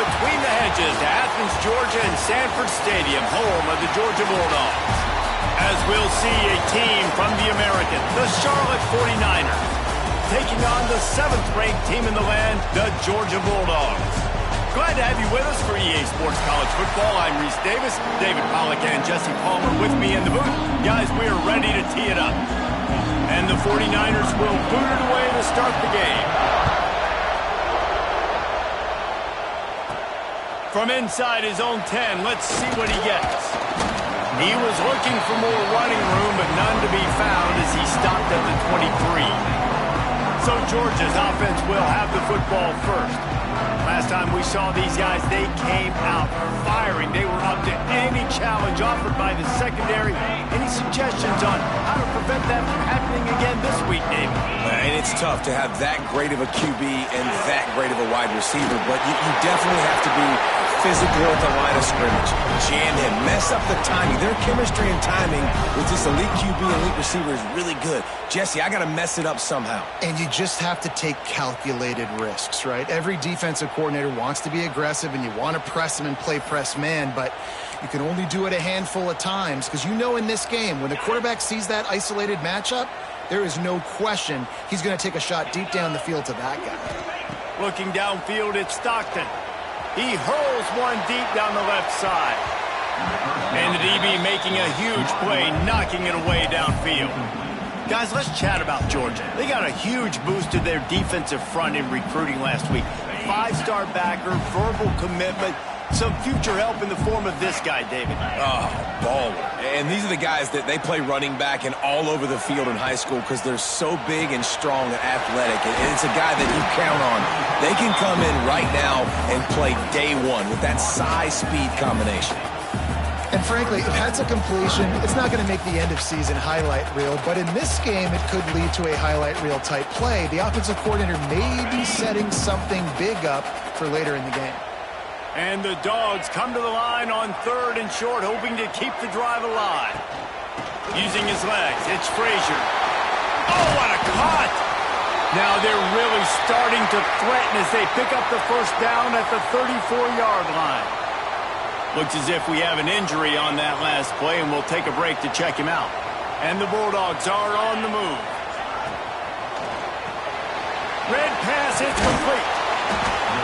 between the hedges to Athens, Georgia and Sanford Stadium, home of the Georgia Bulldogs. As we'll see a team from the American, the Charlotte 49ers, taking on the 7th-ranked team in the land, the Georgia Bulldogs. Glad to have you with us for EA Sports College Football. I'm Reese Davis, David Pollack and Jesse Palmer with me in the booth. Guys, we are ready to tee it up. And the 49ers will boot it away to start the game. From inside his own 10, let's see what he gets. He was looking for more running room, but none to be found as he stopped at the 23. So Georgia's offense will have the football first. Last time we saw these guys, they came out firing. They were up to any challenge offered by the secondary. Any suggestions on how to prevent that from happening again this week, David? And it's tough to have that great of a QB and that great of a wide receiver, but you definitely have to be physical at the line of scrimmage. Jam him, mess up the timing. Their chemistry and timing with this elite QB, elite receiver is really good. Jesse, I got to mess it up somehow. And you just have to take calculated risks, right? Every defensive coordinator wants to be aggressive, and you want to press them and play press man, but you can only do it a handful of times because you know in this game, when the quarterback sees that isolated matchup, there is no question he's going to take a shot deep down the field to that guy. Looking downfield, it's Stockton. He hurls one deep down the left side. And the DB making a huge play, knocking it away downfield. Guys, let's chat about Georgia. They got a huge boost to their defensive front in recruiting last week. 5-star backer, verbal commitment, some future help in the form of this guy, David. Oh, baller. And these are the guys that they play running back and all over the field in high school because they're so big and strong and athletic. And it's a guy that you count on. They can come in right now and play day one with that size-speed combination. And frankly, if that's a completion, it's not going to make the end-of-season highlight reel. But in this game, it could lead to a highlight reel type play. The offensive coordinator may be setting something big up for later in the game. And the Dawgs come to the line on 3rd and short, hoping to keep the drive alive. Using his legs, it's Frazier. Oh, what a cut! Now they're really starting to threaten as they pick up the first down at the 34-yard line. Looks as if we have an injury on that last play, and we'll take a break to check him out. And the Bulldogs are on the move. Red pass, it's complete.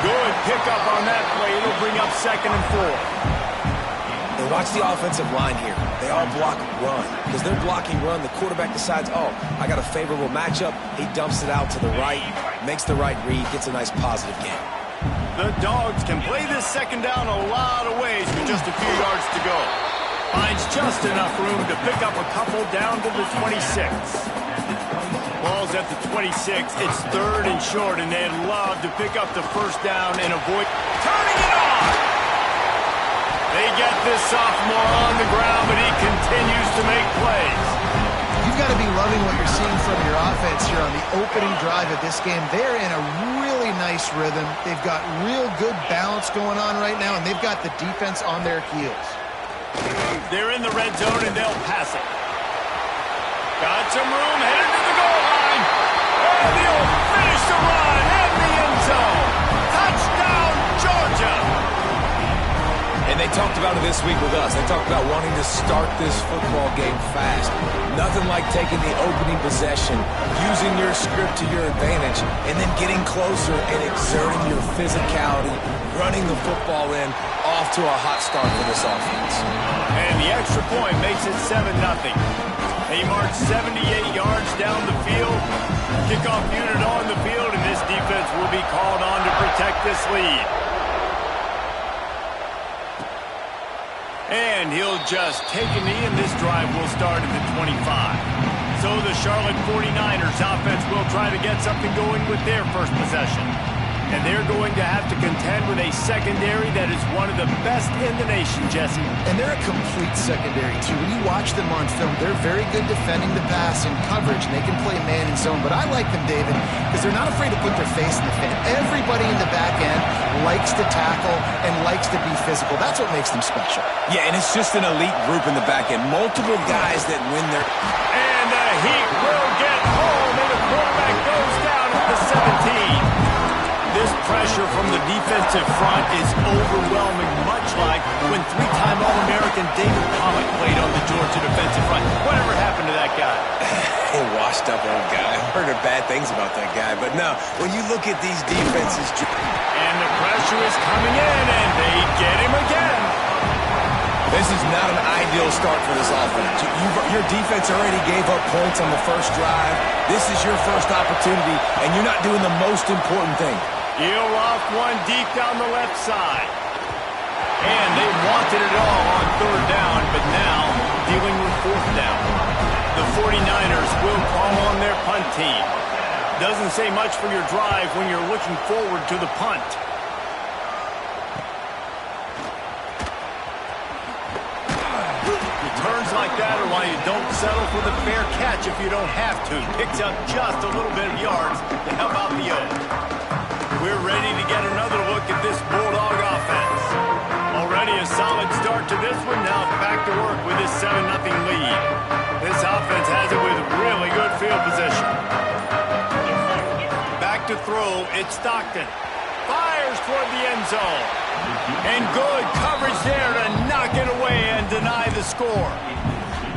Good pickup on that play. It'll bring up 2nd and 4. And watch the offensive line here. They all block run. Because they're blocking run, the quarterback decides, oh, I got a favorable matchup. He dumps it out to the right, makes the right read, gets a nice positive gain. The Dawgs can play this 2nd down a lot of ways with just a few yards to go. Finds just enough room to pick up a couple down to the 26. Ball's at the 26. It's 3rd and short, and they'd love to pick up the first down and avoid turning it on. They get this sophomore on the ground, but he continues to make plays. You've got to be loving what you're seeing from your offense here on the opening drive of this game. They're in a really nice rhythm. They've got real good balance going on right now, and they've got the defense on their heels. They're in the red zone, and they'll pass it. Got some room, headed to the goal line. And he'll finish the run in the end zone. Touchdown, Georgia. And they talked about it this week with us. They talked about wanting to start this football game fast. Nothing like taking the opening possession, using your script to your advantage, and then getting closer and exerting your physicality, running the football in, off to a hot start for this offense. And the extra point makes it 7-0. They march 78 yards down the field. Kickoff unit on the field, and this defense will be called on to protect this lead. And he'll just take a knee, and this drive will start at the 25. So the Charlotte 49ers offense will try to get something going with their first possession. And they're going to have to contend with a secondary that is one of the best in the nation, Jesse. And they're a complete secondary, too. When you watch them on film, they're very good defending the pass and coverage, and they can play man and zone. But I like them, David, because they're not afraid to put their face in the fan. Everybody in the back end likes to tackle and likes to be physical. That's what makes them special. Yeah, and it's just an elite group in the back end. Multiple guys that win their... And the Heat will get home, and the quarterback goes down at the 17. This pressure from the defensive front is overwhelming, much like when three-time All-American David Pollock played on the Georgia defensive front. Whatever happened to that guy? A washed-up old guy. I've heard of bad things about that guy. But no, when you look at these defenses... And the pressure is coming in, and they get him again. This is not an ideal start for this offense. Your defense already gave up points on the first drive. This is your first opportunity, and you're not doing the most important thing. He'll off one deep down the left side. And they wanted it all on third down, but now dealing with fourth down. The 49ers will call on their punt team. Doesn't say much for your drive when you're looking forward to the punt. Returns like that are why you don't settle for the fair catch if you don't have to. Picks up just a little bit of yards to help out the O. We're ready to get another look at this Bulldog offense. Already a solid start to this one. Now back to work with this 7-0 lead. This offense has it with really good field position. Back to throw, it's Stockton. Fires toward the end zone. And good coverage there to knock it away and deny the score.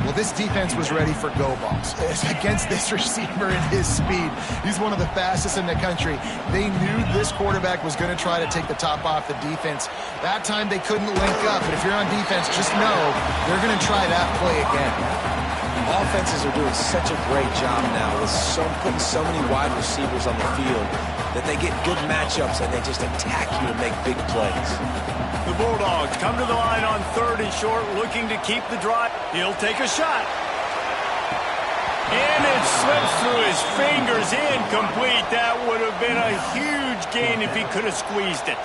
Well, this defense was ready for go balls. Against this receiver and his speed, he's one of the fastest in the country. They knew this quarterback was going to try to take the top off the defense. That time they couldn't link up, but if you're on defense, just know they're going to try that play again. Offenses are doing such a great job now with putting so many wide receivers on the field that they get good matchups and they just attack you and make big plays. The Bulldogs come to the line on 3rd and short, looking to keep the drive. He'll take a shot. And it slips through his fingers, incomplete. That would have been a huge gain if he could have squeezed it.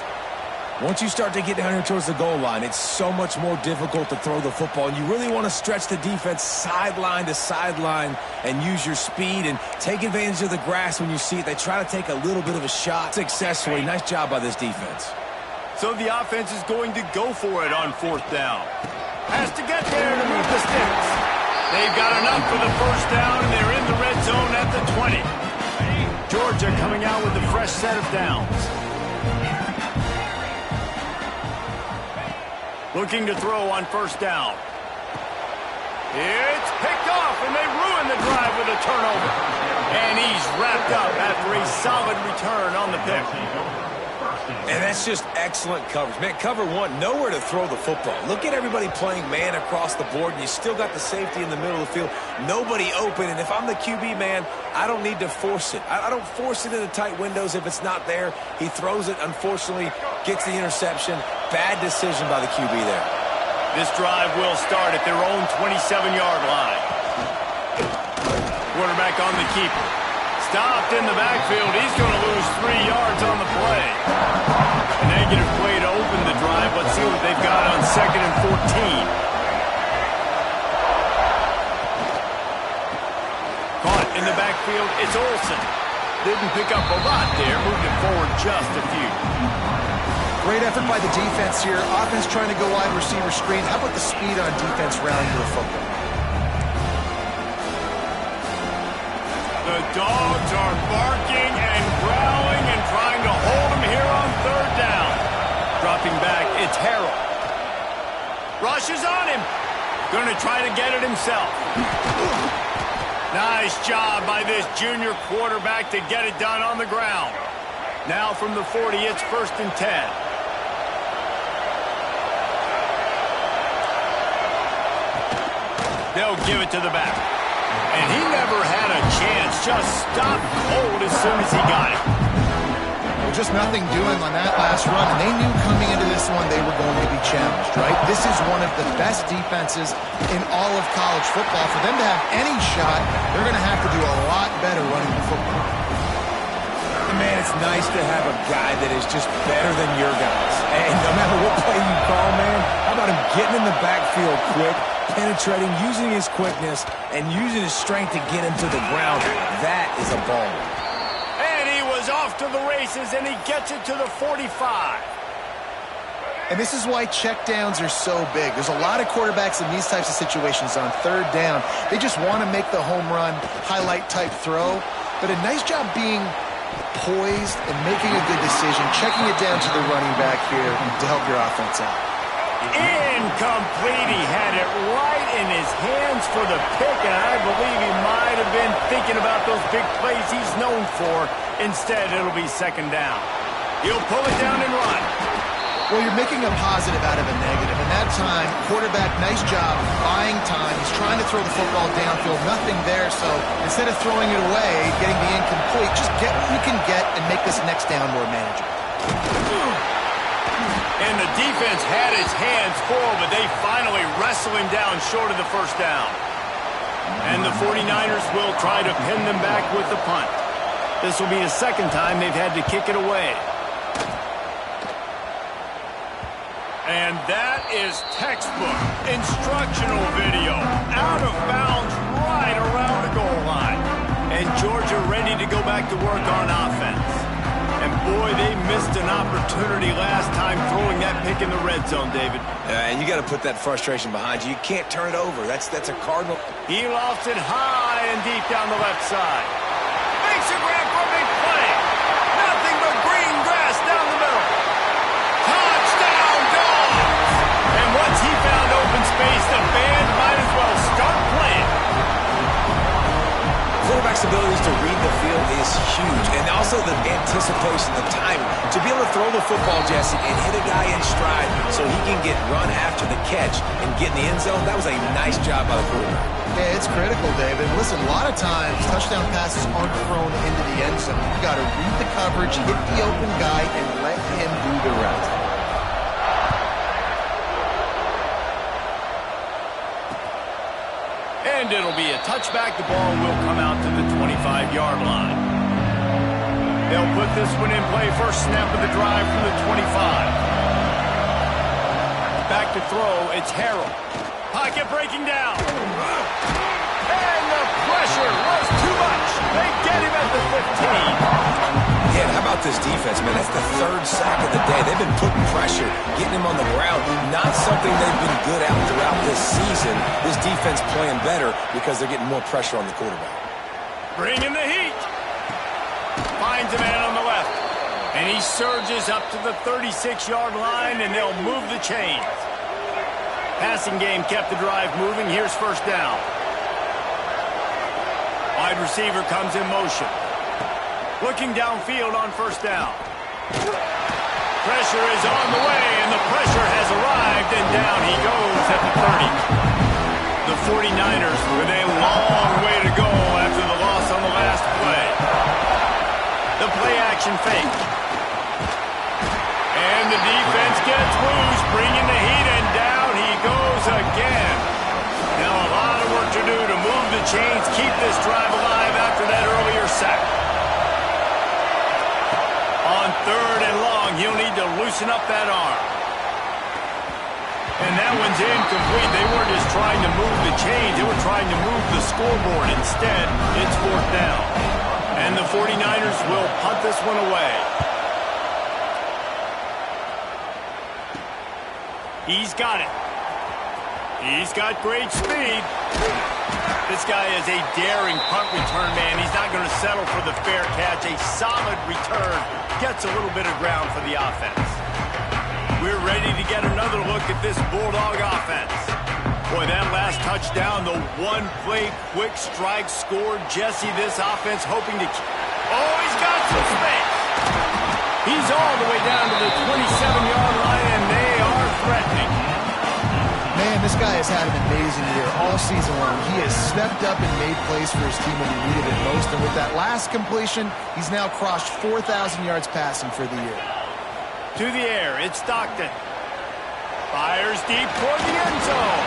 Once you start to get down here towards the goal line, it's so much more difficult to throw the football. And you really want to stretch the defense sideline to sideline and use your speed and take advantage of the grass when you see it. They try to take a little bit of a shot successfully. Nice job by this defense. So the offense is going to go for it on 4th down. Has to get there to move the sticks. They've got enough for the first down, and they're in the red zone at the 20. Georgia coming out with a fresh set of downs. Looking to throw on 1st down. It's picked off, and they ruin the drive with a turnover. And he's wrapped up after a solid return on the pick. And that's just excellent coverage. Man, cover one, nowhere to throw the football. Look at everybody playing man across the board, and you still got the safety in the middle of the field. Nobody open, and if I'm the QB, man, I don't need to force it. I don't force it into tight windows if it's not there. He throws it, unfortunately, gets the interception. Bad decision by the QB there. This drive will start at their own 27-yard line. Quarterback on the keeper. Stopped in the backfield. He's going to lose 3 yards on the play. A negative play to open the drive. Let's see what they've got on 2nd and 14. Caught in the backfield. It's Olsen. Didn't pick up a lot there. Moved it forward just a few. Great effort by the defense here. Offense trying to go wide receiver screen. How about the speed on defense rounding the football? The Dogs are barking and growling and trying to hold him here on 3rd down. Dropping back, it's Harrell. Rushes on him. Going to try to get it himself. Nice job by this junior quarterback to get it done on the ground. Now from the 40, it's 1st and 10. They'll give it to the back. And he never had a chance. Just stopped cold as soon as he got it. Well, just nothing doing on that last run. And they knew coming into this one they were going to be challenged, right? This is one of the best defenses in all of college football. For them to have any shot, they're going to have to do a lot better running the football. Man, it's nice to have a guy that is just better than your guys. And no matter what play you call, man, how about him getting in the backfield quick, penetrating, using his quickness, and using his strength to get him to the ground. That is a ball. And he was off to the races, and he gets it to the 45. And this is why checkdowns are so big. There's a lot of quarterbacks in these types of situations on 3rd down. They just want to make the home run, highlight type throw. But a nice job being poised and making a good decision, checking it down to the running back here to help your offense out. Incomplete. He had it right in his hands for the pick, and I believe he might have been thinking about those big plays he's known for. Instead, it'll be second down. He'll pull it down and run. Well, you're making a positive out of a negative, and that time, quarterback, nice job buying time. He's trying to throw the football downfield, nothing there, so instead of throwing it away, getting the incomplete, just get what you can get and make this next down more manageable. And the defense had his hands full, but they finally wrestle him down short of the first down. And the 49ers will try to pin them back with the punt. This will be the second time they've had to kick it away. And that is textbook instructional video. Out of bounds right around the goal line. And Georgia ready to go back to work on offense. And boy, they missed an opportunity last time throwing that pick in the red zone, David. And you got to put that frustration behind you. You can't turn it over. That's a Cardinal. He lofts it high and deep down the left side. Makes a grab for a big play. Nothing but green grass down the middle. Touchdown, Dawgs! And once he found open space, the band might as well start playing. Quarterback's abilities to read the field is huge, and also the anticipation, the timing. To be able to throw the football, Jesse, and hit a guy in stride so he can get run after the catch and get in the end zone, that was a nice job by the quarterback. Yeah, it's critical, David. Listen, a lot of times, touchdown passes aren't thrown into the end zone. You've got to read the coverage, hit the open guy, and let him do the rest. And it'll be a touchback. The ball will come out to the 25-yard line. They'll put this one in play. First snap of the drive from the 25. Back to throw. It's Harrell. Pocket breaking down. And the pressure was too much. They get him at the 15. Yeah, how about this defense, man? That's the third sack of the day. They've been putting pressure, getting him on the ground. Not something they've been good at throughout this season. This defense playing better because they're getting more pressure on the quarterback. Bringing the heat. Finds a man on the left. And he surges up to the 36-yard line, and they'll move the chains. Passing game kept the drive moving. Here's first down. Wide receiver comes in motion. Looking downfield on first down. Pressure is on the way, and the pressure has arrived, and down he goes at the 30. The 49ers with a long way to go after the loss on the last play. The play-action fake. And the defense gets loose, bringing the heat, and down he goes again. Now a lot of work to do to move the chains, keep this drive alive after that earlier sack. On third and long, he'll need to loosen up that arm. And that one's incomplete. They weren't just trying to move the chains. They were trying to move the scoreboard. Instead, it's fourth down. And the 49ers will punt this one away. He's got it. He's got great speed. This guy is a daring punt return man. He's not going to settle for the fair catch. A solid return. Gets a little bit of ground for the offense. We're ready to get another look at this Bulldog offense. Boy, that last touchdown, the one-play quick strike scored. Jesse, this offense hoping to... Oh, he's got some space. He's all the way down to the 27-yard line, and they are threatening. Man, this guy has had an amazing year all season long. He has stepped up and made plays for his team when he needed it most. And with that last completion, he's now crossed 4,000 yards passing for the year. To the air, it's Stockton. Fires deep toward the end zone.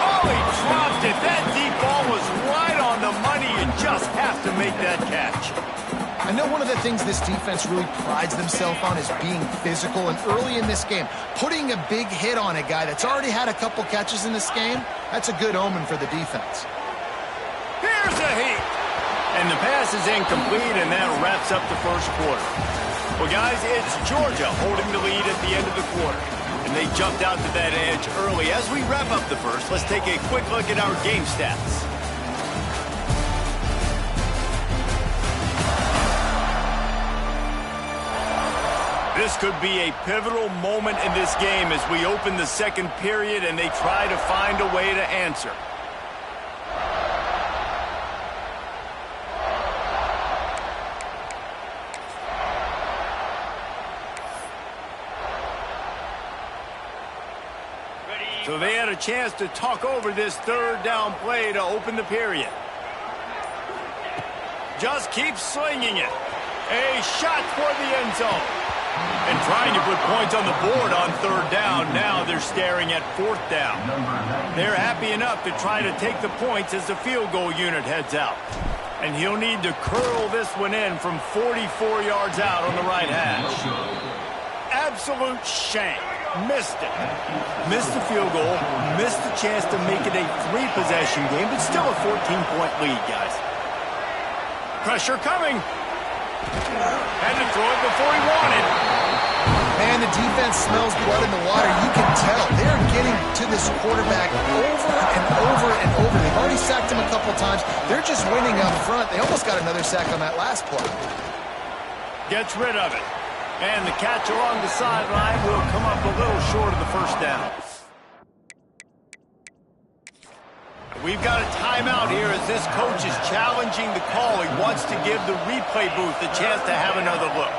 Oh, he dropped it. That deep ball was right on the money. You just have to make that catch. I know one of the things this defense really prides themselves on is being physical, and early in this game, putting a big hit on a guy that's already had a couple catches in this game, that's a good omen for the defense. Here's a heat. And the pass is incomplete, and that wraps up the first quarter. Well, guys, it's Georgia holding the lead at the end of the quarter. And they jumped out to that edge early. As we wrap up the first, let's take a quick look at our game stats. This could be a pivotal moment in this game as we open the second period and they try to find a way to answer. So they had a chance to talk over this third down play to open the period. Just keeps slinging it. A shot for the end zone. And trying to put points on the board on third down. Now they're staring at fourth down. They're happy enough to try to take the points as the field goal unit heads out. And he'll need to curl this one in from 44 yards out on the right hash. Absolute shame. Missed it. Missed the field goal. Missed the chance to make it a three-possession game, but still a 14-point lead, guys. Pressure coming. Had to throw it before he wanted. Man, the defense smells blood in the water. You can tell. They're getting to this quarterback over and over and over. They've already sacked him a couple times. They're just winning up front. They almost got another sack on that last play. Gets rid of it. And the catch along the sideline will come up a little short of the first down. We've got a timeout here as this coach is challenging the call. He wants to give the replay booth a chance to have another look.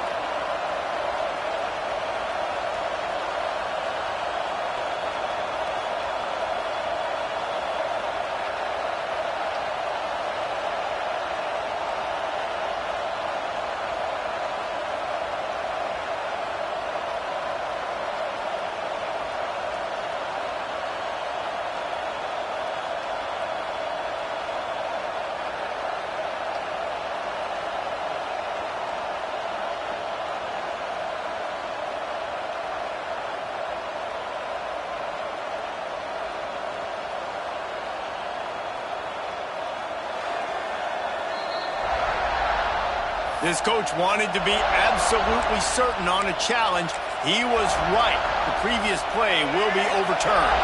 This coach wanted to be absolutely certain on a challenge. He was right. The previous play will be overturned.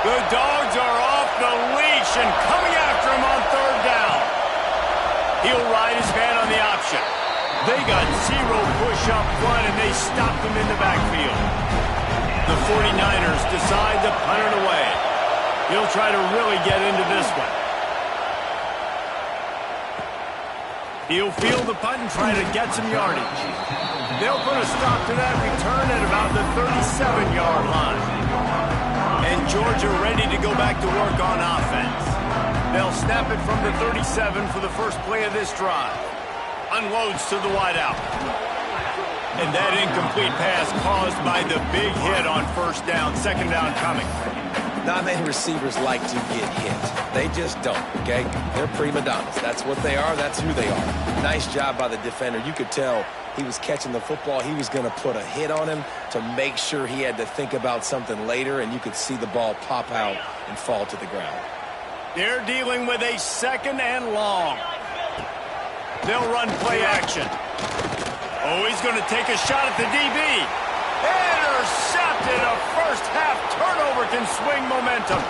The Dogs are off the leash and coming after him on third down. He'll ride his man on the option. They got zero push up front and they stopped him in the backfield. The 49ers decide to punt it away. He'll try to really get into this one. He'll field the punt and try to get some yardage. They'll put a stop to that return at about the 37-yard line. And Georgia ready to go back to work on offense. They'll snap it from the 37 for the first play of this drive. Unloads to the wideout. And that incomplete pass caused by the big hit on first down, second down coming. Not many receivers like to get hit. They just don't, okay? They're prima donnas. That's what they are. That's who they are. Nice job by the defender. You could tell he was catching the football. He was going to put a hit on him to make sure he had to think about something later, and you could see the ball pop out and fall to the ground. They're dealing with a second and long. They'll run play action. Oh, he's going to take a shot at the DB. Intercepted. A first-half turnover can swing momentum.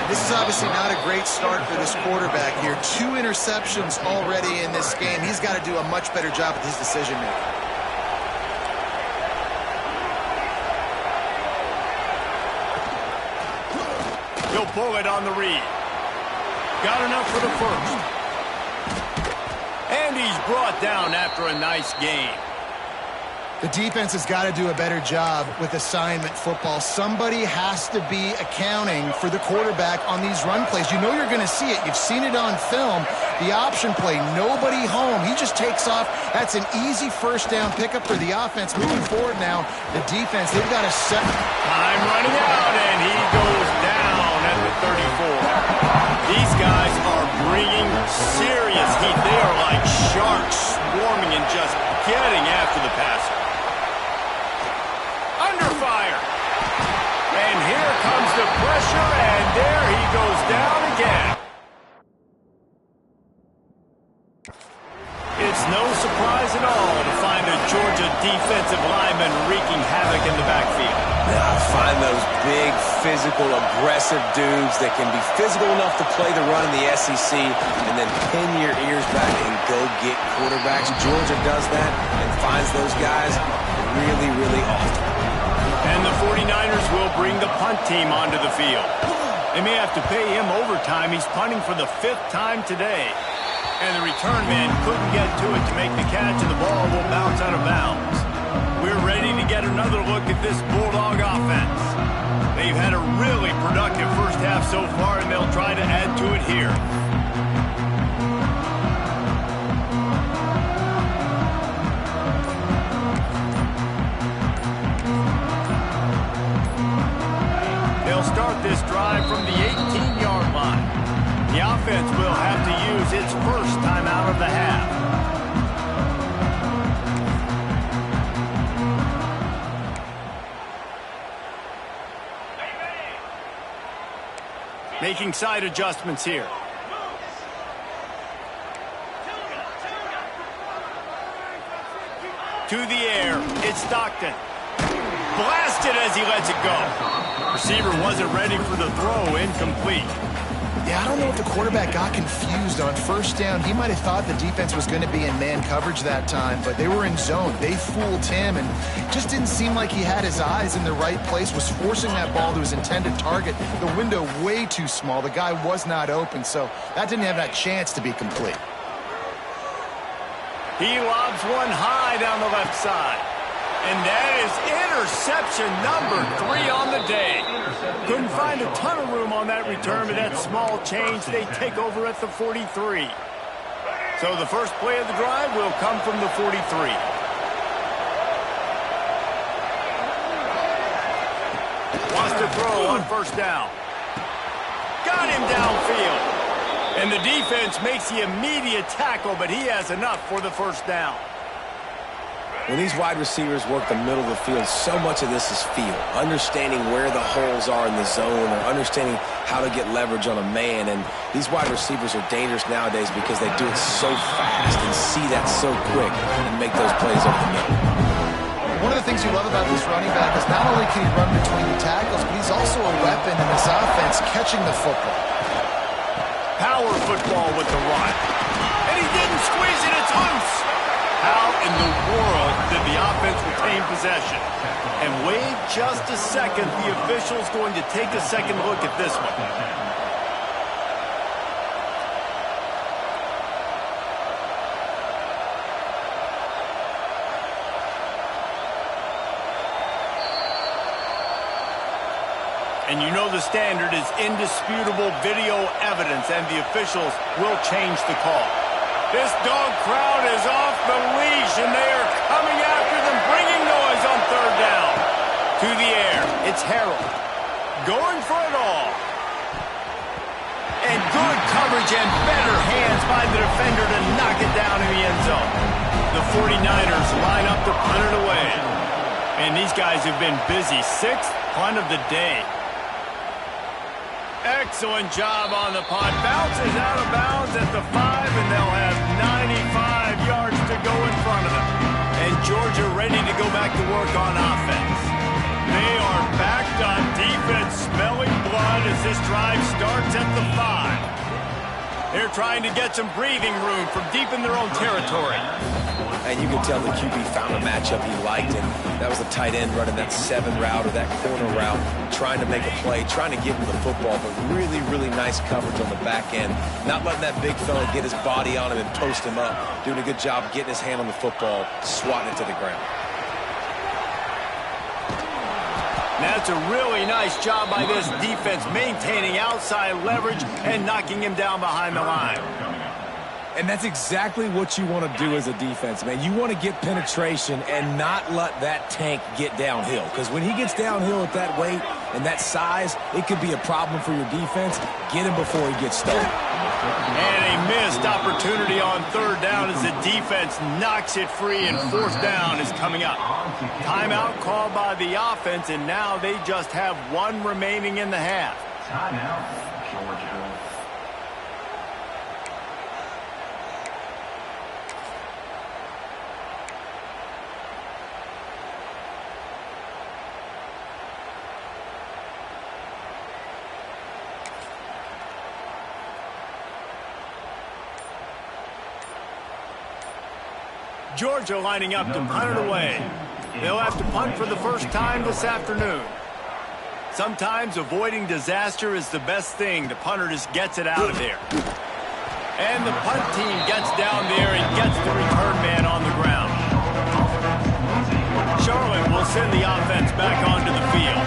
This is obviously not a great start for this quarterback here. 2 interceptions already in this game. He's got to do a much better job with his decision-making. He'll pull it on the read. Got enough for the first. And he's brought down after a nice game. The defense has got to do a better job with assignment football. Somebody has to be accounting for the quarterback on these run plays. You know you're going to see it. You've seen it on film. The option play, nobody home. He just takes off. That's an easy first down pickup for the offense. Moving forward now, the defense, they've got to set. Time running out, and he goes down at the 34. These guys are bringing serious heat. They are like sharks swarming and just getting after the passer. Under fire. And here comes the pressure, and there he goes down again. It's no surprise at all to find a Georgia defensive linemen wreaking havoc in the backfield. Now, find those big, physical, aggressive dudes that can be physical enough to play the run in the SEC and then pin your ears back and go get quarterbacks. Georgia does that and finds those guys really, really often. And the 49ers will bring the punt team onto the field. They may have to pay him overtime. He's punting for the 5th time today. And the return man couldn't get to it to make the catch, and the ball will bounce out of bounds. We're ready to get another look at this Bulldog offense. They've had a really productive first half so far, and they'll try to add to it here. They'll start this drive from the 18-yard line. The offense will have to use its first time out of the half. Making side adjustments here. To the air, it's Stockton. Blasted as he lets it go. Receiver wasn't ready for the throw, incomplete. Yeah, I don't know if the quarterback got confused on first down. He might have thought the defense was going to be in man coverage that time, but they were in zone. They fooled him, and it just didn't seem like he had his eyes in the right place, was forcing that ball to his intended target. The window way too small. The guy was not open, so that didn't have that chance to be complete. He lobs one high down the left side. And that is interception number 3 on the day. Couldn't find a ton of room on that return, but that small change, they take over at the 43. So the first play of the drive will come from the 43. Wants to throw on first down. Got him downfield. And the defense makes the immediate tackle, but he has enough for the first down. When these wide receivers work the middle of the field, so much of this is feel. Understanding where the holes are in the zone or understanding how to get leverage on a man. And these wide receivers are dangerous nowadays because they do it so fast and see that so quick and make those plays over the middle. One of the things you love about this running back is not only can he run between the tackles, but he's also a weapon in this offense catching the football. Power football with the run. And he didn't squeeze it, it's loose. How in the world did the offense retain possession? And wait just a second. The official's going to take a second look at this one. And you know the standard is indisputable video evidence, and the officials will change the call. This dog crowd is off the leash, and they are coming after them, bringing noise on third down. To the air, it's Harold. Going for it all. And good coverage and better hands by the defender to knock it down in the end zone. The 49ers line up to punt it away. And these guys have been busy. 6th punt of the day. Excellent job on the punt. Bounces out of bounds at the 5, and they'll have 95 yards to go in front of them. And Georgia ready to go back to work on offense. They are backed on defense, smelling blood as this drive starts at the 5. They're trying to get some breathing room from deep in their own territory. And you can tell the QB found a matchup he liked, and that was the tight end running that 7 route or that corner route, trying to make a play, trying to give him the football, but really, really nice coverage on the back end. Not letting that big fella get his body on him and post him up. Doing a good job getting his hand on the football, swatting it to the ground. That's a really nice job by this defense, maintaining outside leverage and knocking him down behind the line. And that's exactly what you want to do as a defense, man. You want to get penetration and not let that tank get downhill. Because when he gets downhill at that weight and that size, it could be a problem for your defense. Get him before he gets started. And a missed opportunity on third down as the defense knocks it free, and fourth down is coming up. Timeout called by the offense, and now they just have 1 remaining in the half. Timeout, Georgia. Georgia lining up to punt it away. They'll have to punt for the first time this afternoon. Sometimes avoiding disaster is the best thing. The punter just gets it out of there. And the punt team gets down there and gets the return man on the ground. Charlotte will send the offense back onto the field.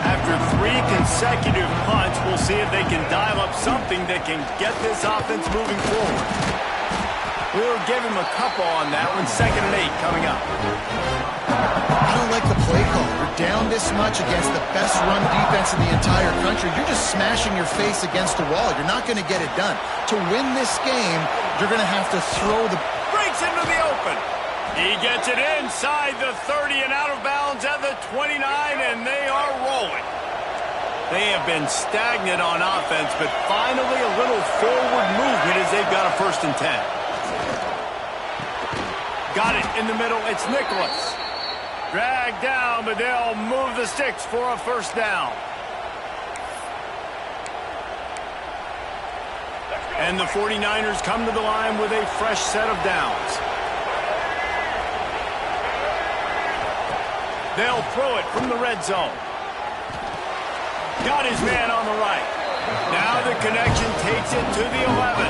After 3 consecutive punts, we'll see if they can dial up something that can get this offense moving forward. We'll give him a couple on that one. 2nd and 8 coming up. I don't like the play call. You're down this much against the best run defense in the entire country. You're just smashing your face against the wall. You're not going to get it done. To win this game, you're going to have to throw the... Breaks into the open. He gets it inside the 30 and out of bounds at the 29, and they are rolling. They have been stagnant on offense, but finally a little forward movement as they've got a 1st and 10. Got it in the middle. It's Nicholas. Dragged down, but they'll move the sticks for a 1st down. And the 49ers come to the line with a fresh set of downs. They'll throw it from the red zone. Got his man on the right. Now the connection takes it to the 11.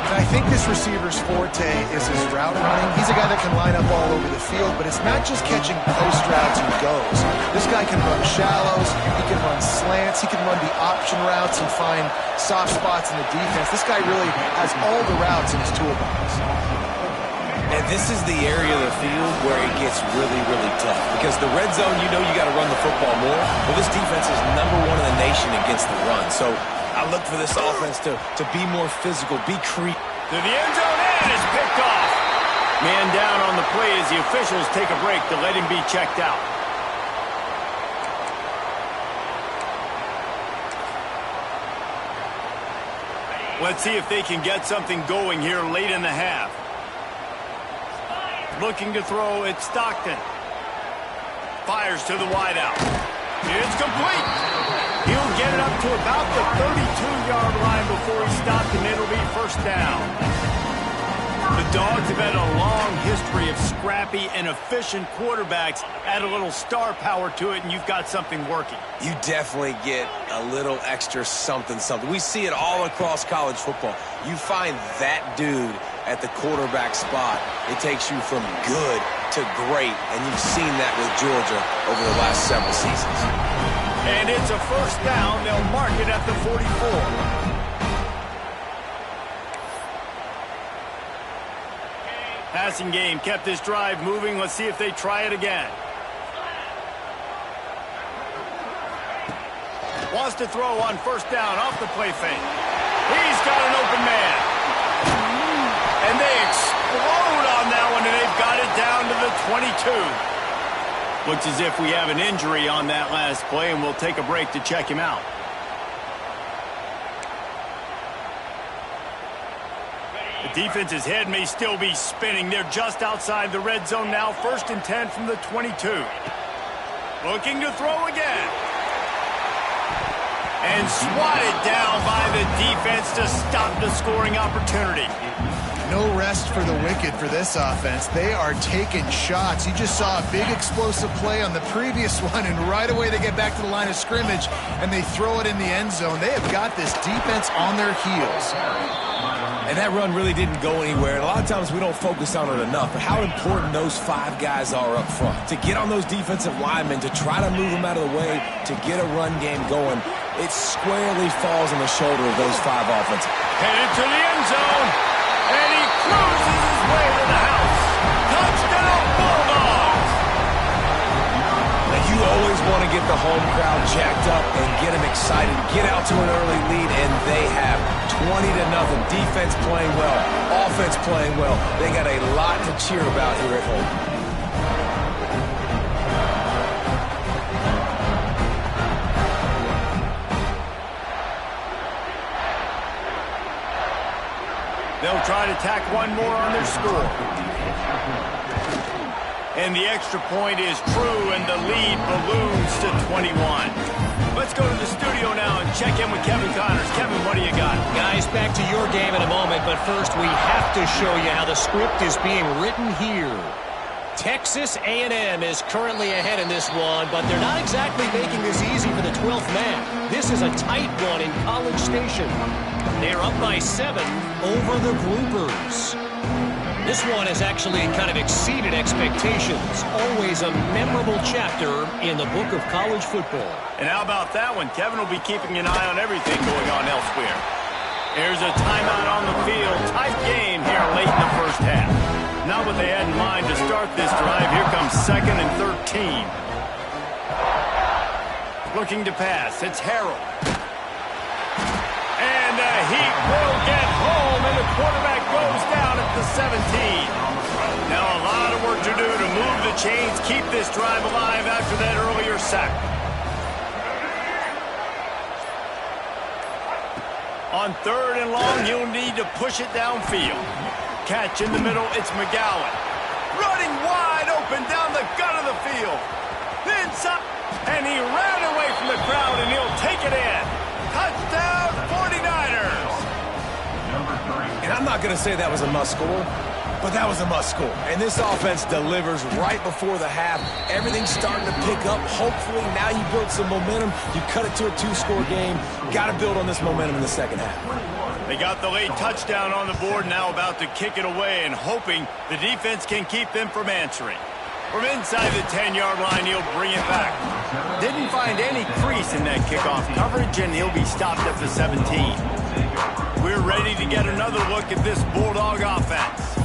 I think this receiver's forte is his route running. He's a guy that can line up all over the field, but it's not just catching post routes and goes. This guy can run shallows, he can run slants, he can run the option routes and find soft spots in the defense. This guy really has all the routes in his toolbox. And this is the area of the field where it gets really, really tough. Because the red zone, you know you got to run the football more. Well, this defense is #1 in the nation against the run. So I look for this offense to be more physical, be creative. To the end zone, and it's picked off. Man down on the play as the officials take a break to let him be checked out. Let's see if they can get something going here late in the half. Looking to throw, it's Stockton. Fires to the wideout. It's complete. He'll get it up to about the 32-yard line before he stopped, and it'll be 1st down. The Dawgs have had a long history of scrappy and efficient quarterbacks. Add a little star power to it, and you've got something working. You definitely get a little extra something. We see it all across college football. You find that dude at the quarterback spot. It takes you from good to great, and you've seen that with Georgia over the last several seasons. And it's a 1st down. They'll mark it at the 44. Passing game kept this drive moving. Let's see if they try it again. Wants to throw on 1st down off the play fake. He's got an open man. And they explode on that one, and they've got it down to the 22. Looks as if we have an injury on that last play, and we'll take a break to check him out. The defense's head may still be spinning. They're just outside the red zone now. 1st and 10 from the 22. Looking to throw again. And swatted down by the defense to stop the scoring opportunity. No rest for the wicked for this offense. They are taking shots. You just saw a big explosive play on the previous one, and right away they get back to the line of scrimmage, and they throw it in the end zone. They have got this defense on their heels. And that run really didn't go anywhere. And a lot of times we don't focus on it enough, but how important those 5 guys are up front. To get on those defensive linemen, to try to move them out of the way, to get a run game going, it squarely falls on the shoulder of those 5 offensive. Headed to the end zone, and he cruises his way to the house. Touchdown, Bulldogs! Now you always want to get the home crowd jacked up and get them excited, get out to an early lead, and they have 20-0. Defense playing well, offense playing well. They got a lot to cheer about here at home. They'll try to tack one more on their score. And the extra point is true, and the lead balloons to 21. Let's go to the studio now and check in with Kevin Connors. Kevin, what do you got? Guys, back to your game in a moment, but first we have to show you how the script is being written here. Texas A&M is currently ahead in this one, but they're not exactly making this easy for the 12th man. This is a tight one in College Station. They're up by 7 over the Groupers. This one has actually kind of exceeded expectations. Always a memorable chapter in the book of college football. And how about that one? Kevin will be keeping an eye on everything going on elsewhere. There's a timeout on the field. Tight game here late in the first half. Not what they had in mind to start this drive. Here comes 2nd and 13. Looking to pass. It's Harrell. And the Heat will get home, and the quarterback goes down at the 17. Now a lot of work to do to move the chains, keep this drive alive after that earlier sack. On 3rd and long, you'll need to push it downfield. Catch in the middle, it's McGowan. Running wide open down the gut of the field. Inside, and he ran away from the crowd, and he'll take it in. Touchdown, 49ers. And I'm not going to say that was a must-score, but that was a must-score. And this offense delivers right before the half. Everything's starting to pick up. Hopefully, now you build some momentum. You cut it to a 2-score game. Got to build on this momentum in the second half. They got the late touchdown on the board, now about to kick it away and hoping the defense can keep them from answering. From inside the 10-yard line, he'll bring it back. Didn't find any crease in that kickoff coverage, and he'll be stopped at the 17. We're ready to get another look at this Bulldog offense.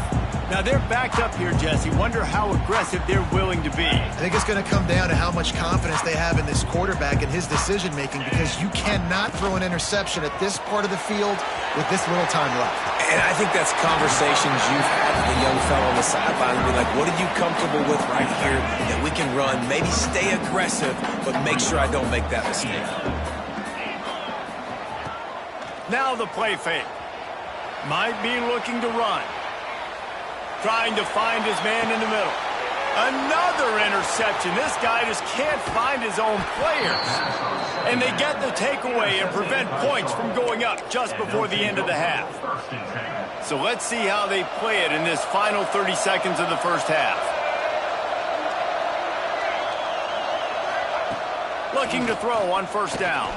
Now, they're backed up here, Jesse. Wonder how aggressive they're willing to be. I think it's going to come down to how much confidence they have in this quarterback and his decision-making, because you cannot throw an interception at this part of the field with this little time left. And I think that's conversations you've had with the young fellow on the sideline and be like, what are you comfortable with right here that we can run? Maybe stay aggressive, but make sure I don't make that mistake. Now the play fake. Might be looking to run. Trying to find his man in the middle. Another interception. This guy just can't find his own players. And they get the takeaway and prevent points from going up just before the end of the half. So let's see how they play it in this final 30 seconds of the first half. Looking to throw on 1st down.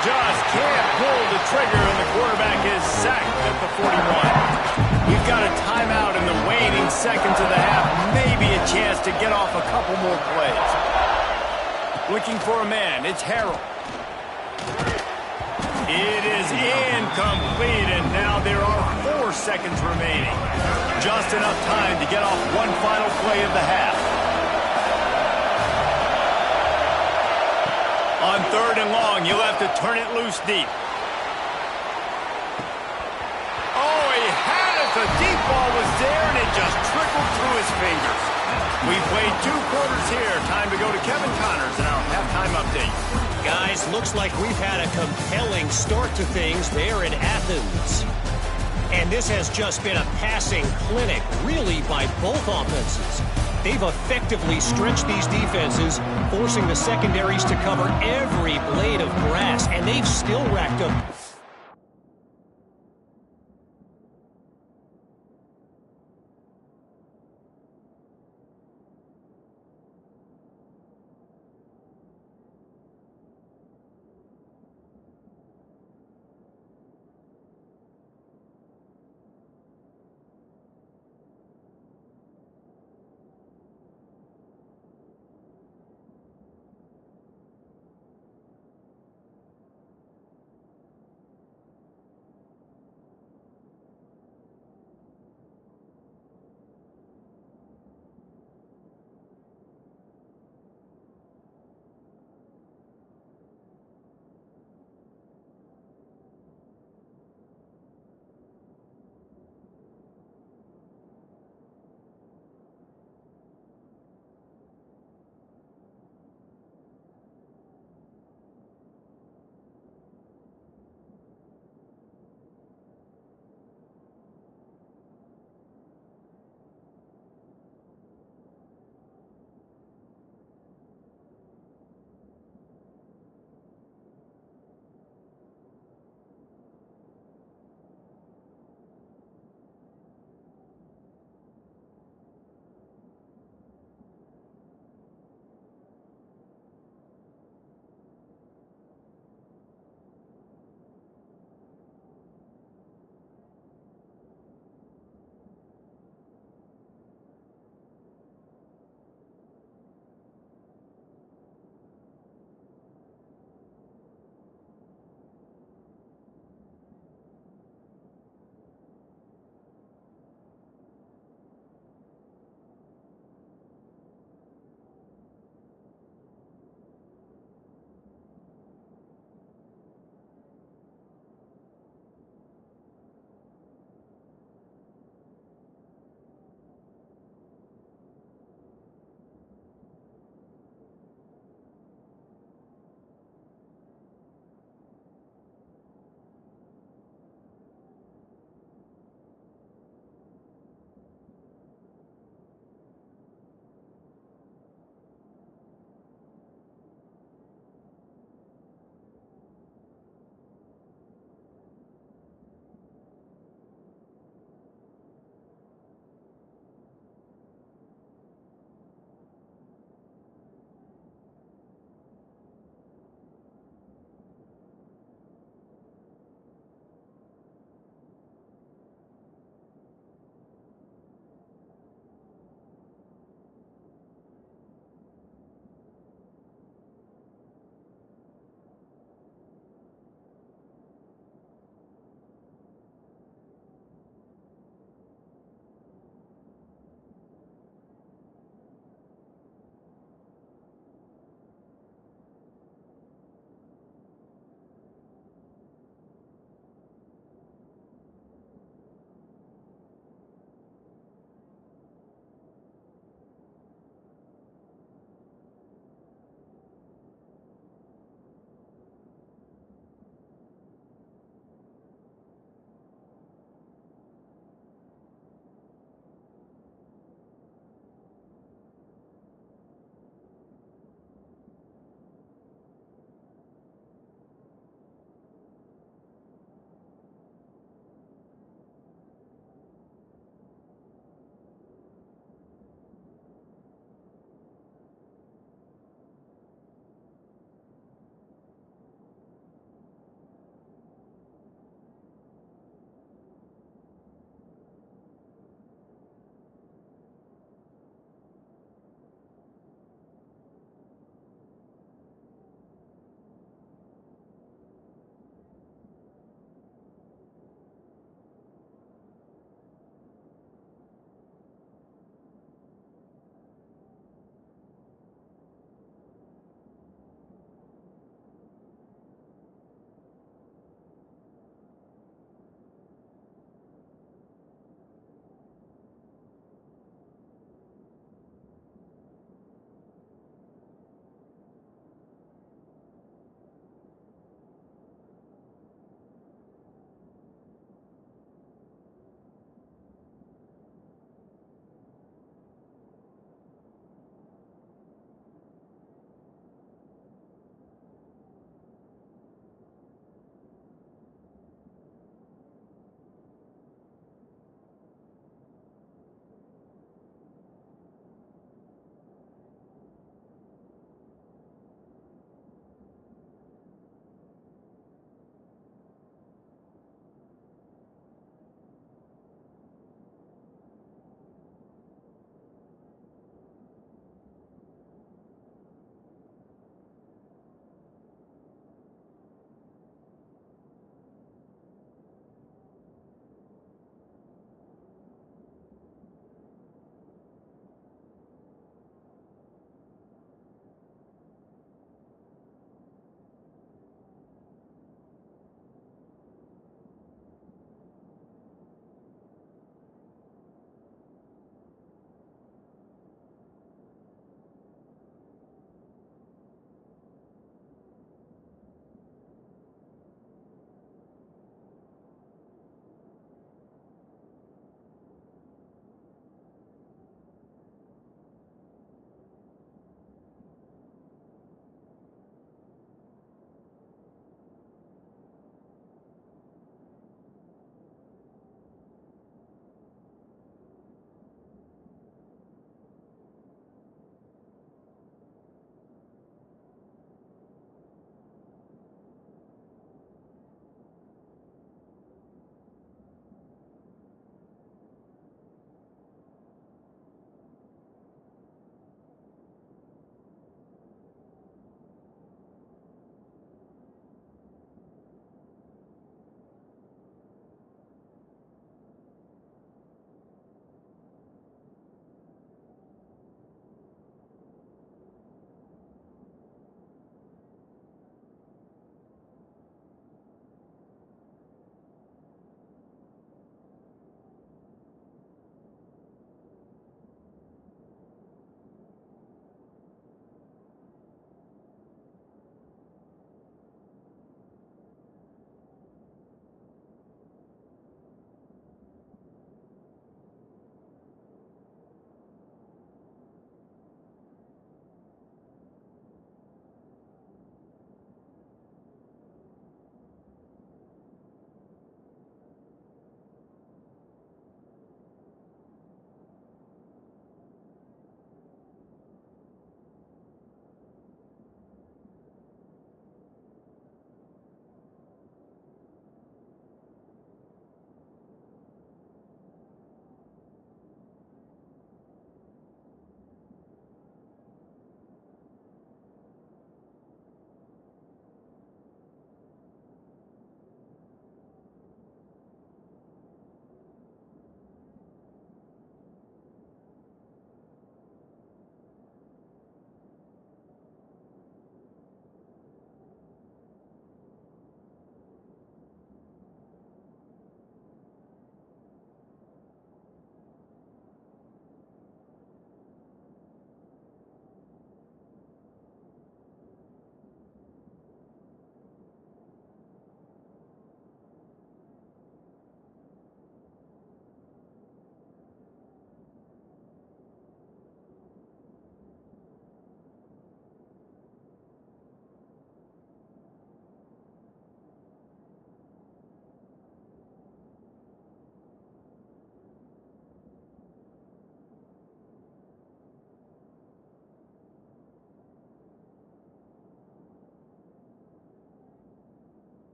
Just can't pull the trigger, and the quarterback is sacked at the 41. We've got a timeout in the waning seconds of the half. Maybe a chance to get off a couple more plays. Looking for a man. It's Harrell. It is incomplete, and now there are 4 seconds remaining. Just enough time to get off one final play of the half. On 3rd and long, you'll have to turn it loose deep. Oh, he had it. The deep ball was there, and it just trickled through his fingers. We played 2 quarters here. Time to go to Kevin Connors in our halftime update. Guys, looks like we've had a compelling start to things there in Athens. And this has just been a passing clinic, really, by both offenses. They've effectively stretched these defenses, forcing the secondaries to cover every blade of grass, and they've still racked up.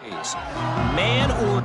Man or...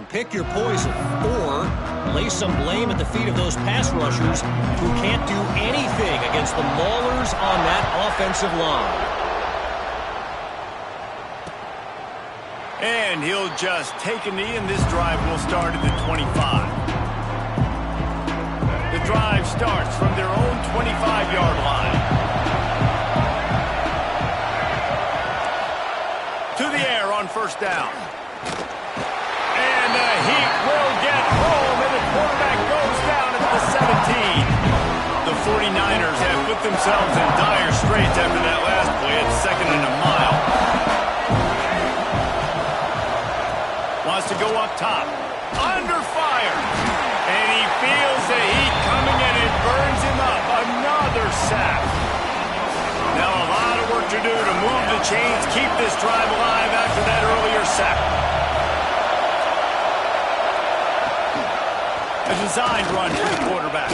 Pick your poison, or lay some blame at the feet of those pass rushers who can't do anything against the maulers on that offensive line. And he'll just take a knee, and this drive will start at the 25. The drive starts from their own 25-yard line. To the air on first down. And the Heat will get home, and the quarterback goes down at the 17. The 49ers have put themselves in dire straits after that last play. It's second and a mile. Wants to go up top. Under fire. And he feels the heat coming, and it burns him up. Another sack. Now a lot of work to do to move the chains, keep this drive alive after that earlier sack. A designed run for the quarterback.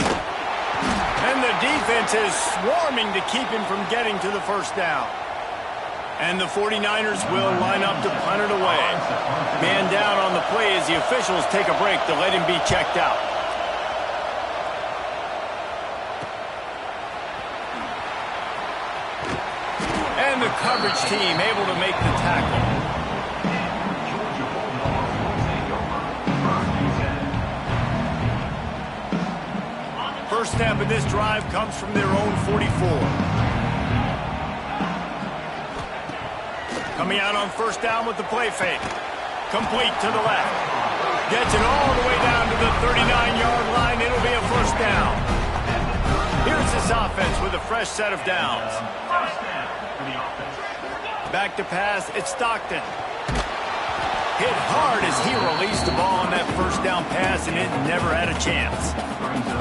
And the defense is swarming to keep him from getting to the first down. And the 49ers will line up to punt it away. Man down on the play as the officials take a break to let him be checked out. And the coverage team able to make the tackle. First snap of this drive comes from their own 44. Coming out on first down with the play fake. Complete to the left. Gets it all the way down to the 39-yard line. It'll be a first down. Here's this offense with a fresh set of downs. Back to pass. It's Stockton. Hit hard as he released the ball on that first down pass, and it never had a chance.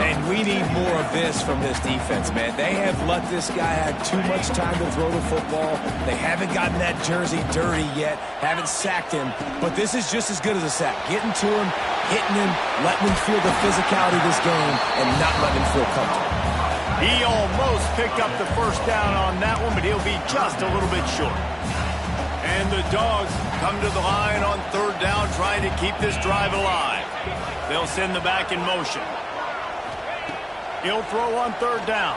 And we need more of this from this defense, man. They have let this guy have too much time to throw the football. They haven't gotten that jersey dirty yet, haven't sacked him. But this is just as good as a sack. Getting to him, hitting him, letting him feel the physicality of this game, and not letting him feel comfortable. He almost picked up the first down on that one, but he'll be just a little bit short. And the Dawgs come to the line on third down, trying to keep this drive alive. They'll send the back in motion. He'll throw on third down.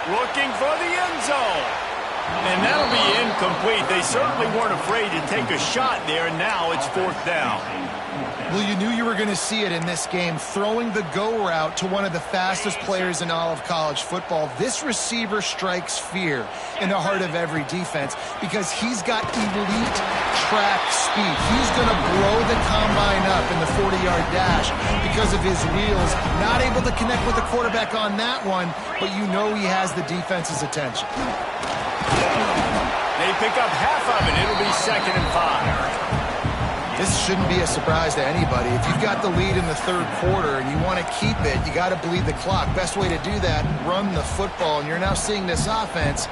Looking for the end zone. And that'll be incomplete. They certainly weren't afraid to take a shot there, and now it's fourth down. Well, you knew you were going to see it in this game, throwing the go route to one of the fastest players in all of college football. This receiver strikes fear in the heart of every defense because he's got elite track speed. He's going to blow the combine up in the 40-yard dash because of his wheels. Not able to connect with the quarterback on that one, but you know he has the defense's attention. They pick up half of it. It'll be 2nd and 5. This shouldn't be a surprise to anybody. If you've got the lead in the third quarter and you want to keep it, you got to bleed the clock. Best way to do that, run the football. And you're now seeing this offense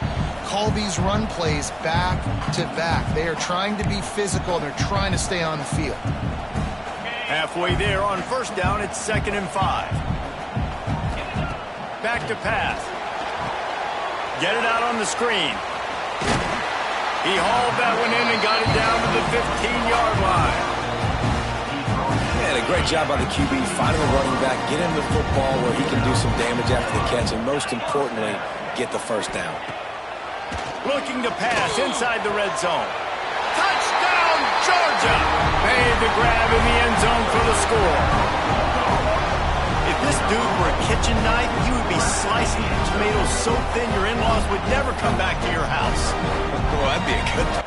call these run plays back to back. They are trying to be physical, and they're trying to stay on the field. Halfway there on first down, it's 2nd and 5. Back to pass. Get it out on the screen. He hauled that one in and got it down to the 15-yard line. Yeah, a great job by the QB, finding a running back, get him the football where he can do some damage after the catch, and most importantly, get the first down. Looking to pass inside the red zone. Touchdown, Georgia! Made the grab in the end zone for the score. If this dude were a kitchen knife, he would be slicing tomatoes so thin your in-laws would never come back to your house. Well, that'd be a good one.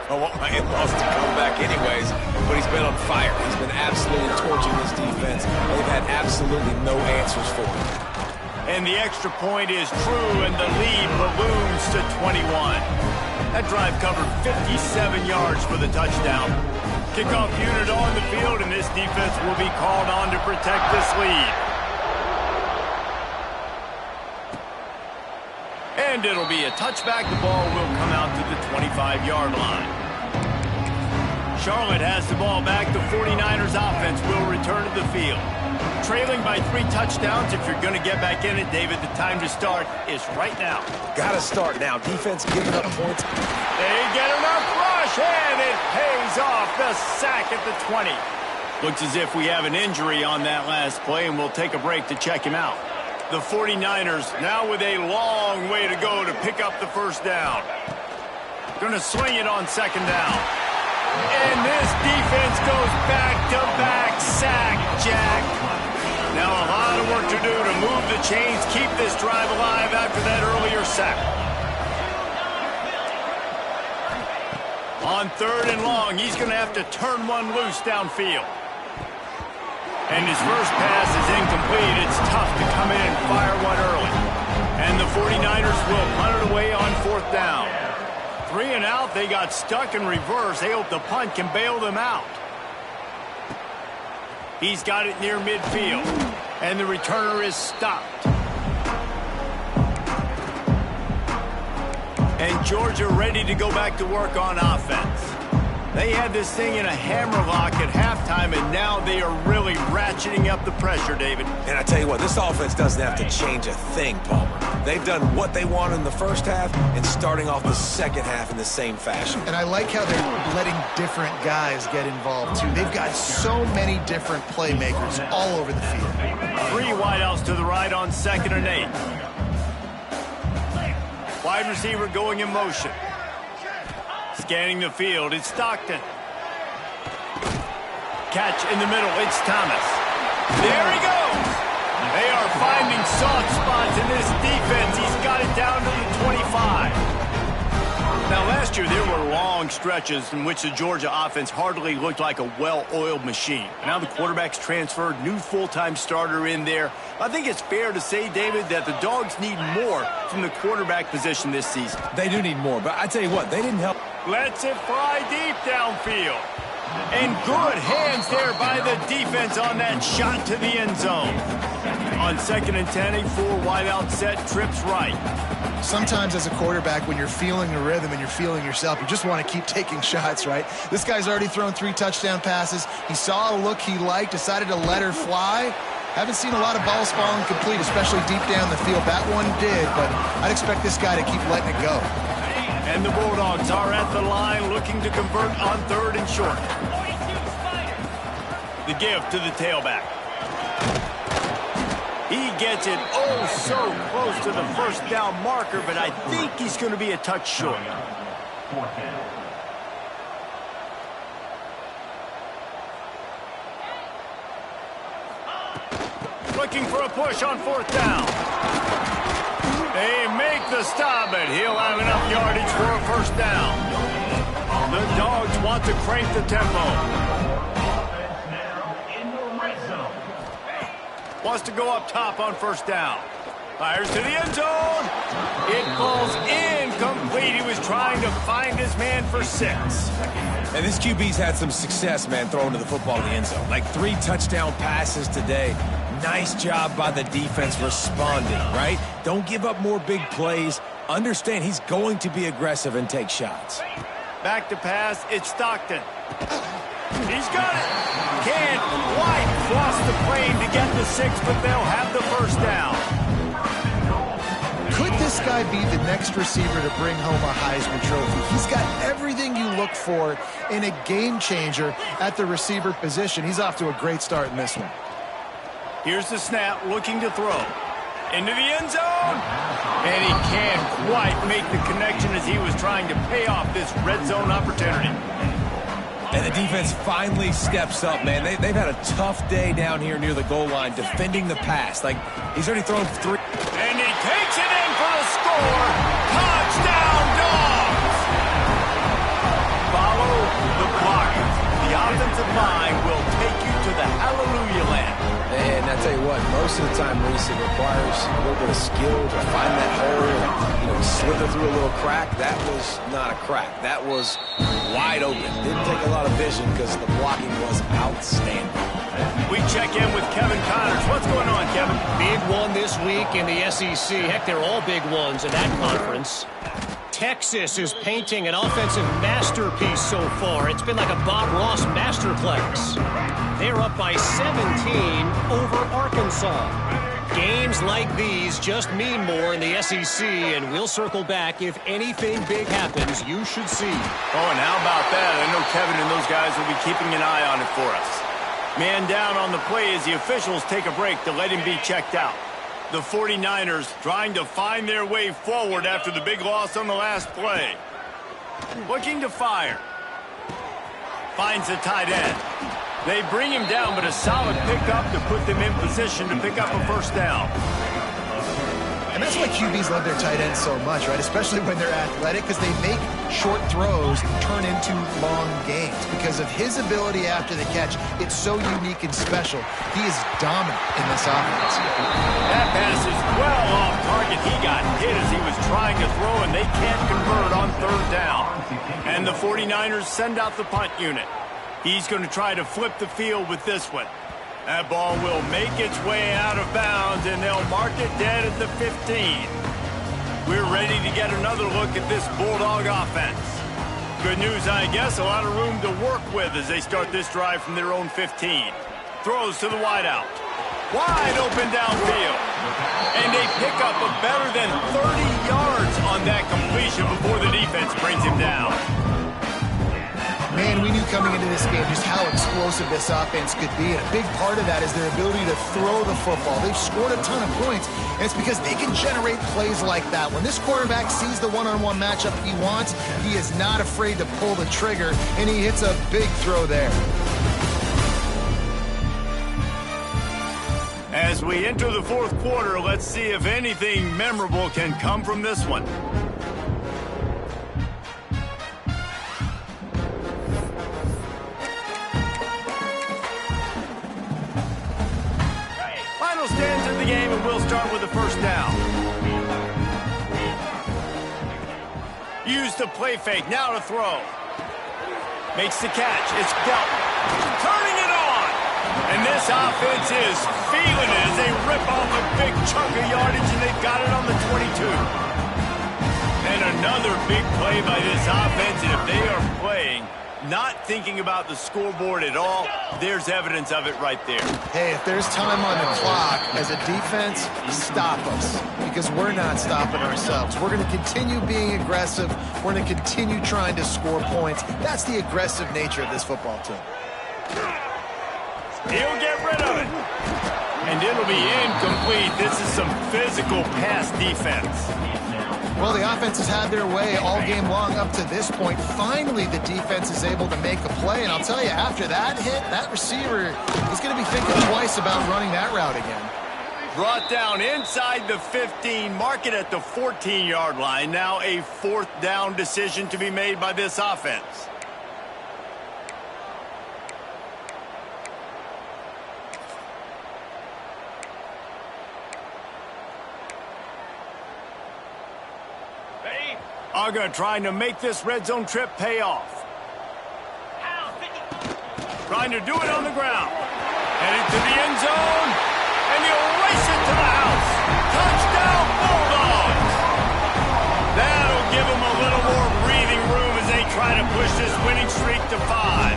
Oh, well, he lost to come back anyways, but he's been on fire. He's been absolutely torching this defense. They've had absolutely no answers for him. And the extra point is true, and the lead balloons to 21. That drive covered 57 yards for the touchdown. Kickoff unit on the field, and this defense will be called on to protect this lead. And it'll be a touchback. The ball will come out to the 25-yard line. Charlotte has the ball back. The 49ers offense will return to the field. Trailing by 3 touchdowns. If you're going to get back in it, David, the time to start is right now. Got to start now. Defense giving up points. They get enough rush, and it pays off. The sack at the 20. Looks as if we have an injury on that last play, and we'll take a break to check him out. The 49ers now with a long way to go to pick up the first down. Going to swing it on second down. And this defense goes back-to-back sack, Jack. Now a lot of work to do to move the chains, keep this drive alive after that earlier sack. On 3rd and long, he's going to have to turn one loose downfield. And his first pass is incomplete. It's tough to come in and fire one early. And the 49ers will punt it away on 4th down. 3 and out, they got stuck in reverse. They hope the punt can bail them out. He's got it near midfield. And the returner is stopped. And Georgia ready to go back to work on offense. They had this thing in a hammerlock at halftime, and now they are really ratcheting up the pressure, David. And I tell you what, this offense doesn't have to change a thing, Palmer. They've done what they wanted in the first half and starting off the second half in the same fashion. And I like how they're letting different guys get involved, too. They've got so many different playmakers all over the field. 3 wideouts to the right on 2nd and 8. Wide receiver going in motion. Scanning the field, it's Stockton. Catch in the middle, it's Thomas. There he goes! They are finding soft spots in this defense. He's got it down to the 25. Now, last year, there were long stretches in which the Georgia offense hardly looked like a well-oiled machine. Now the quarterback's transferred, new full-time starter in there. I think it's fair to say, David, that the Dogs need more from the quarterback position this season. They do need more, but I tell you what, they didn't help. Lets it fly deep downfield. And good hands there by the defense on that shot to the end zone. On 2nd and 10, a 4 wideout set, trips right. Sometimes as a quarterback, when you're feeling the rhythm and you're feeling yourself, you just want to keep taking shots, right? This guy's already thrown 3 touchdown passes. He saw a look he liked, decided to let her fly. Haven't seen a lot of balls falling complete, especially deep down the field. That one did, but I'd expect this guy to keep letting it go. And the Bulldogs are at the line looking to convert on 3rd and short. The give to the tailback. He gets it oh so close to the first down marker, but I think he's going to be a touch short. Looking for a push on 4th down. They make the stop, but he'll have enough yardage for a first down. The Dogs want to crank the tempo. Wants to go up top on 1st down. Fires to the end zone. It falls incomplete. He was trying to find his man for 6. And this QB's had some success, man, throwing to the football in the end zone. Like 3 touchdown passes today. Nice job by the defense responding, right? Don't give up more big plays. Understand he's going to be aggressive and take shots. Back to pass, it's Stockton. He's got it. Can't quite cross the plane to get the 6, but they'll have the first down. Could this guy be the next receiver to bring home a Heisman Trophy? He's got everything you look for in a game changer at the receiver position. He's off to a great start in this one. Here's the snap, looking to throw. Into the end zone. And he can't quite make the connection as he was trying to pay off this red zone opportunity. And the defense finally steps up, man. They've had a tough day down here near the goal line defending the pass. Like, he's already thrown 3. And he takes it in for the score. Touchdown, Dawgs! mind will take you to the hallelujah land. And I tell you what, most of the time, Reese, it requires a little bit of skill to find that hole and, slither through a little crack. That was not a crack. That was wide open. Didn't take a lot of vision because the blocking was outstanding. We check in with Kevin Connors. What's going on, Kevin? Big one this week in the SEC. Heck, they're all big ones in that conference. Texas is painting an offensive masterpiece so far. It's been like a Bob Ross masterclass. They're up by 17 over Arkansas. Games like these just mean more in the SEC, and we'll circle back if anything big happens. You should see. Oh, and how about that? I know Kevin and those guys will be keeping an eye on it for us. Man down on the play as the officials take a break to let him be checked out. The 49ers trying to find their way forward after the big loss on the last play. Looking to fire. Finds the tight end. They bring him down, but a solid pickup to put them in position to pick up a first down. And that's why QBs love their tight ends so much, right? Especially when they're athletic, because they make short throws turn into long gains. Because of his ability after the catch, it's so unique and special. He is dominant in this offense. That pass is well off target. He got hit as he was trying to throw, and they can't convert on third down. And the 49ers send out the punt unit. He's going to try to flip the field with this one. That ball will make its way out of bounds, and they'll mark it dead at the 15. We're ready to get another look at this Bulldog offense. Good news, I guess, a lot of room to work with as they start this drive from their own 15. Throws to the wideout. Wide open downfield. And they pick up a better than 30 yards on that completion before the defense brings him down. Man, we knew coming into this game just how explosive this offense could be, and a big part of that is their ability to throw the football. They've scored a ton of points, and it's because they can generate plays like that. When this quarterback sees the one-on-one matchup he wants, he is not afraid to pull the trigger, and he hits a big throw there. As we enter the fourth quarter, let's see if anything memorable can come from this one. Stands in the game, and we'll start with the first down. Use the play fake, now to throw. Makes the catch, it's dealt. Turning it on! And this offense is feeling it as they rip off a big chunk of yardage, and they've got it on the 22. And another big play by this offense, and if they are playing not thinking about the scoreboard at all, there's evidence of it right there. Hey, if there's time on the clock, as a defense, stop us. Because we're not stopping ourselves. We're going to continue being aggressive. We're going to continue trying to score points. That's the aggressive nature of this football team. He'll get rid of it. And it'll be incomplete. This is some physical pass defense. Well, the offense has had their way all game long up to this point. Finally, the defense is able to make a play. And I'll tell you, after that hit, that receiver is going to be thinking twice about running that route again. Brought down inside the 15, mark it at the 14-yard line. Now a fourth down decision to be made by this offense. Uga trying to make this red zone trip pay off. Trying to do it on the ground. Headed to the end zone. And he'll race it to the house. Touchdown, Bulldogs. That'll give them a little more breathing room as they try to push this winning streak to 5.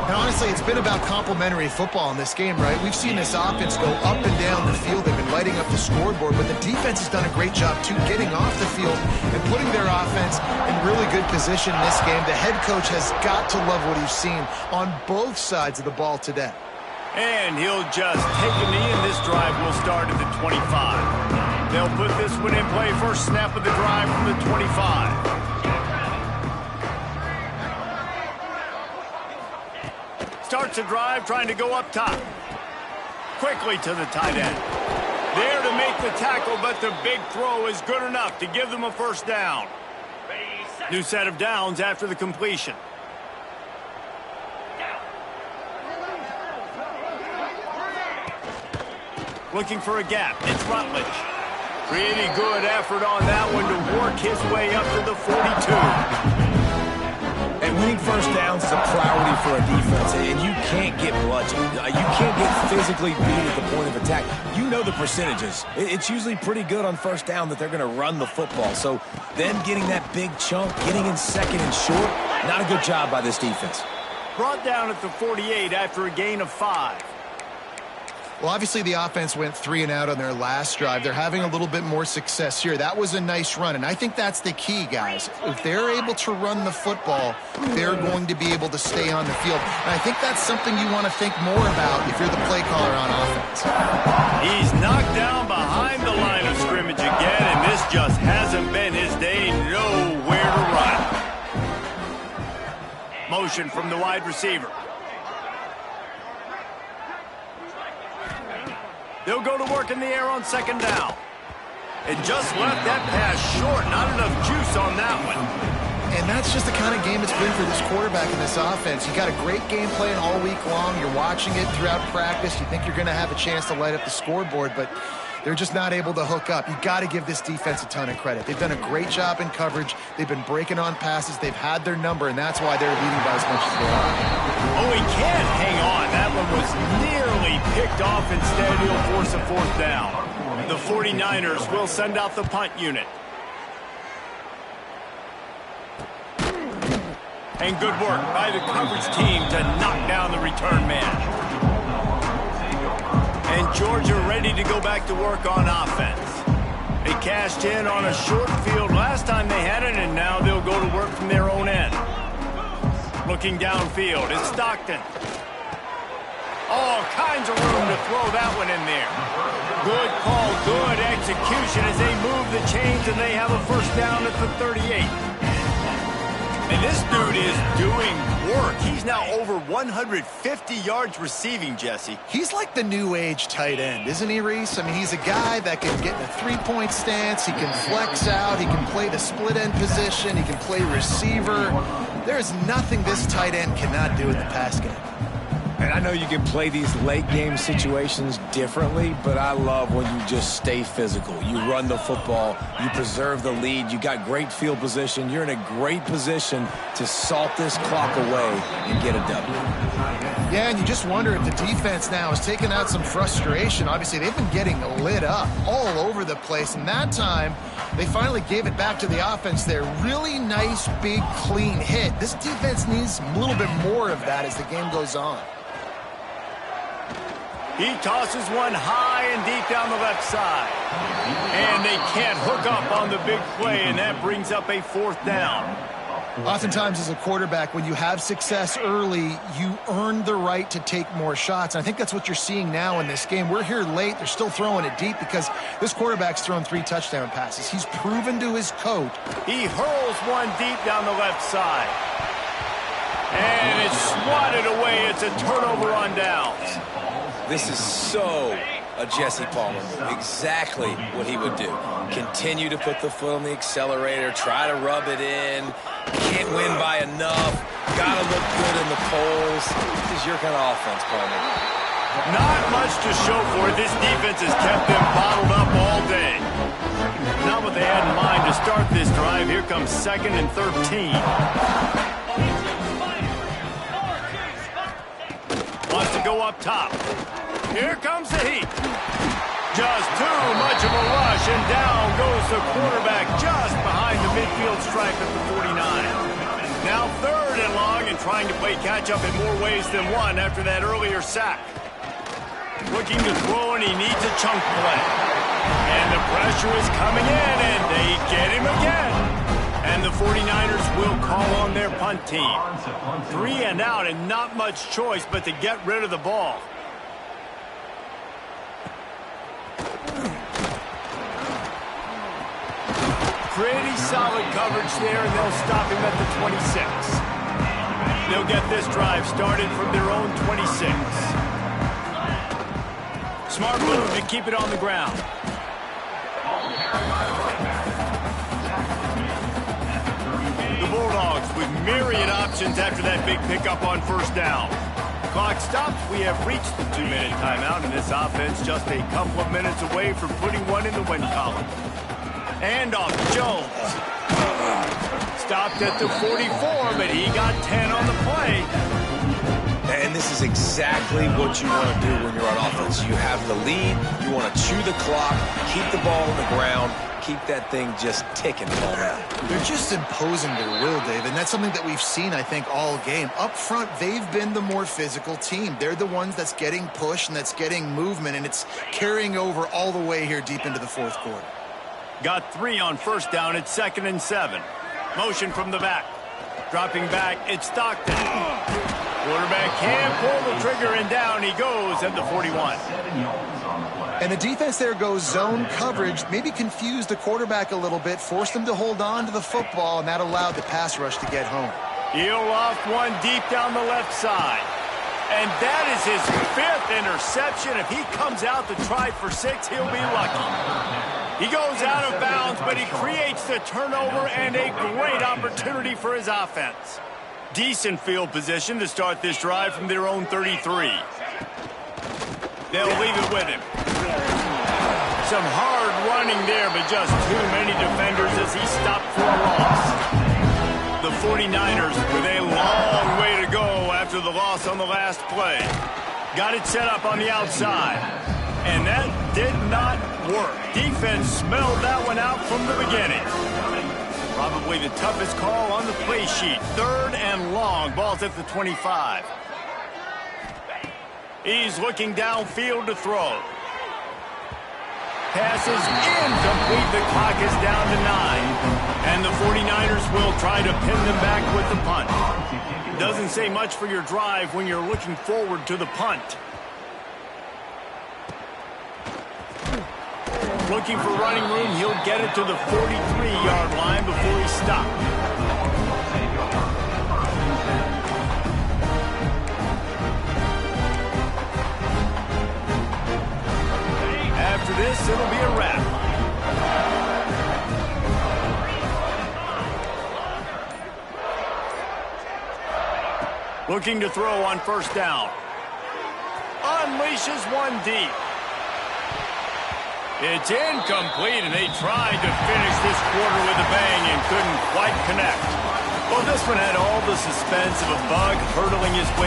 And honestly, it's been about complementary football in this game, right? We've seen this offense go up and down the field. They've been lighting up the scoreboard, but the defense has done a great job, too, getting off the field and putting their offense in really good position in this game. The head coach has got to love what he's seen on both sides of the ball today. And he'll just take a knee, and this drive will start at the 25. They'll put this one in play first snap of the drive from the 25. Starts a drive trying to go up top. Quickly to the tight end. There to make the tackle, but the big throw is good enough to give them a first down. New set of downs after the completion. Looking for a gap. It's Rutledge. Pretty good effort on that one to work his way up to the 42. And winning first downs is a priority for a defense, and you can't get bludgeoned. You can't get physically beat at the point of attack. You know the percentages. It's usually pretty good on first down that they're going to run the football. So them getting that big chunk, getting in second and short, not a good job by this defense. Brought down at the 48 after a gain of 5. Well, obviously the offense went 3 and out on their last drive. They're having a little bit more success here. That was a nice run, and I think that's the key, guys. If they're able to run the football, they're going to be able to stay on the field. And I think that's something you want to think more about if you're the play caller on offense. He's knocked down behind the line of scrimmage again, and this just hasn't been his day. Nowhere to run. Motion from the wide receiver. They'll go to work in the air on second down. It just left that pass short. Not enough juice on that one. And that's just the kind of game it's been for this quarterback in this offense. You got a great game plan all week long. You're watching it throughout practice. You think you're going to have a chance to light up the scoreboard, but they're just not able to hook up. You got to give this defense a ton of credit. They've done a great job in coverage. They've been breaking on passes. They've had their number, and that's why they're leading by as much as they are. Oh, he can't hang on. That one was nearly picked off. Instead, he'll force a fourth down. The 49ers will send out the punt unit. And good work by the coverage team to knock down the return man. And Georgia ready to go back to work on offense. They cashed in on a short field last time they had it, and now they'll go to work from their own end. Looking downfield, it's Stockton. All kinds of room to throw that one in there. Good call, good execution as they move the chains, and they have a first down at the 38. And this dude is doing work. He's now over 150 yards receiving, Jesse. He's like the new age tight end, isn't he, Reese? I mean, he's a guy that can get in a three-point stance. He can flex out. He can play the split end position. He can play receiver. There's nothing this tight end cannot do in the pass game. And I know you can play these late game situations differently, but I love when you just stay physical. You run the football, you preserve the lead, you got great field position, you're in a great position to salt this clock away and get a W. Yeah, and you just wonder if the defense now has taken out some frustration. Obviously, they've been getting lit up all over the place, and that time they finally gave it back to the offense there. Really nice, big, clean hit. This defense needs a little bit more of that as the game goes on. He tosses one high and deep down the left side. And they can't hook up on the big play, and that brings up a fourth down. Oftentimes as a quarterback, when you have success early, you earn the right to take more shots. And I think that's what you're seeing now in this game. We're here late. They're still throwing it deep because this quarterback's thrown 3 touchdown passes. He's proven to his coach. He hurls one deep down the left side. And it's swatted away. It's a turnover on downs. This is so a Jesse Palmer move. Exactly what he would do. Continue to put the foot on the accelerator, try to rub it in. Can't win by enough. Gotta look good in the polls. This is your kind of offense, Palmer. Not much to show for it. This defense has kept them bottled up all day. Not what they had in mind to start this drive. Here comes 2nd and 13. Wants to go up top. Here comes the heat. Just too much of a rush, and down goes the quarterback just behind the midfield stripe at the 49. Now 3rd and long and trying to play catch-up in more ways than one after that earlier sack. Looking to throw, and he needs a chunk play. And the pressure is coming in, and they get him again. And the 49ers will call on their punt team. 3 and out, and not much choice but to get rid of the ball. Pretty solid coverage there, and they'll stop him at the 26. They'll get this drive started from their own 26. Smart move to keep it on the ground. The Bulldogs with myriad options after that big pickup on first down. clock stops. We have reached the 2-minute timeout, and this offense just a couple of minutes away from putting one in the win column. And off Jones. Stopped at the 44, but he got 10 on the play. And this is exactly what you want to do when you're on offense. You have the lead. You want to chew the clock, keep the ball on the ground, keep that thing just ticking. They're just imposing their will, Dave, and that's something that we've seen, I think, all game. Up front, they've been the more physical team. They're the ones that's getting pushed and that's getting movement, and it's carrying over all the way here deep into the fourth quarter. Got 3 on first down. It's 2nd and 7. Motion from the back. Dropping back, it's Stockton. Quarterback can't pull the trigger, and down he goes at the 41. And the defense there goes zone coverage, maybe confused the quarterback a little bit, forced him to hold on to the football, and that allowed the pass rush to get home. He'll off one deep down the left side. And that is his 5th interception. If he comes out to try for 6, he'll be lucky. He goes out of bounds, but he creates the turnover and a great opportunity for his offense. Decent field position to start this drive from their own 33. They'll leave it with him. Some hard running there, but just too many defenders as he stopped for a loss. The 49ers with a long way to go after the loss on the last play. Got it set up on the outside. And that did not work. Defense smelled that one out from the beginning. Probably the toughest call on the play sheet. 3rd and long. Ball's at the 25. He's looking downfield to throw. Pass is incomplete. The clock is down to 9. And the 49ers will try to pin them back with the punt. Doesn't say much for your drive when you're looking forward to the punt. Looking for running room. He'll get it to the 43-yard line before he stops. After this, it'll be a wrap. Looking to throw on first down. Unleashes one deep. It's incomplete, and they tried to finish this quarter with a bang and couldn't quite connect. Well, this one had all the suspense of a bug hurtling his way